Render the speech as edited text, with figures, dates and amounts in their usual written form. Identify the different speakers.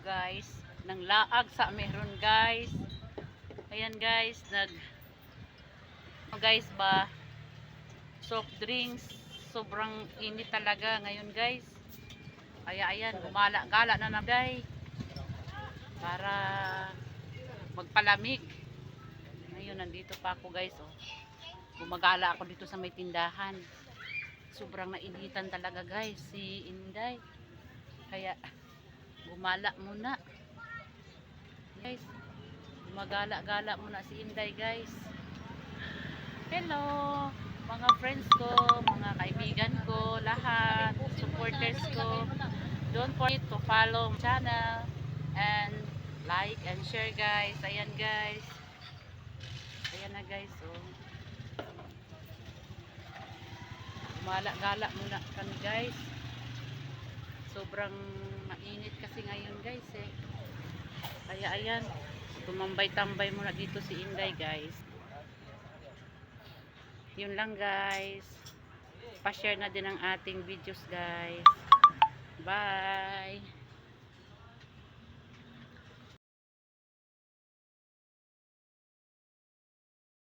Speaker 1: guys ng laag sa meron guys. Ayan guys, guys ba soft drinks, sobrang init talaga ngayon guys. Kaya ayan, gumala-gala na guys para magpalamig. Ngayon nandito pa ako guys, oh. Gumagala ako dito sa may tindahan. Sobrang nainitan talaga guys si Inday. Kaya gumala muna. Guys, gumagala-gala muna si Inday guys. Hello mga friends ko, mga kaibigan ko, lahat, supporters ko. Don't forget to follow my channel and like and share guys. Ayan guys. Ayan na guys, oh. Gumala-gala muna kami guys. Sobrang mainit kasi ngayon guys eh. Kaya ayan, tumambay-tambay muna dito si Inday guys. Yun lang guys. Pa-share na din ang ating videos guys. Bye!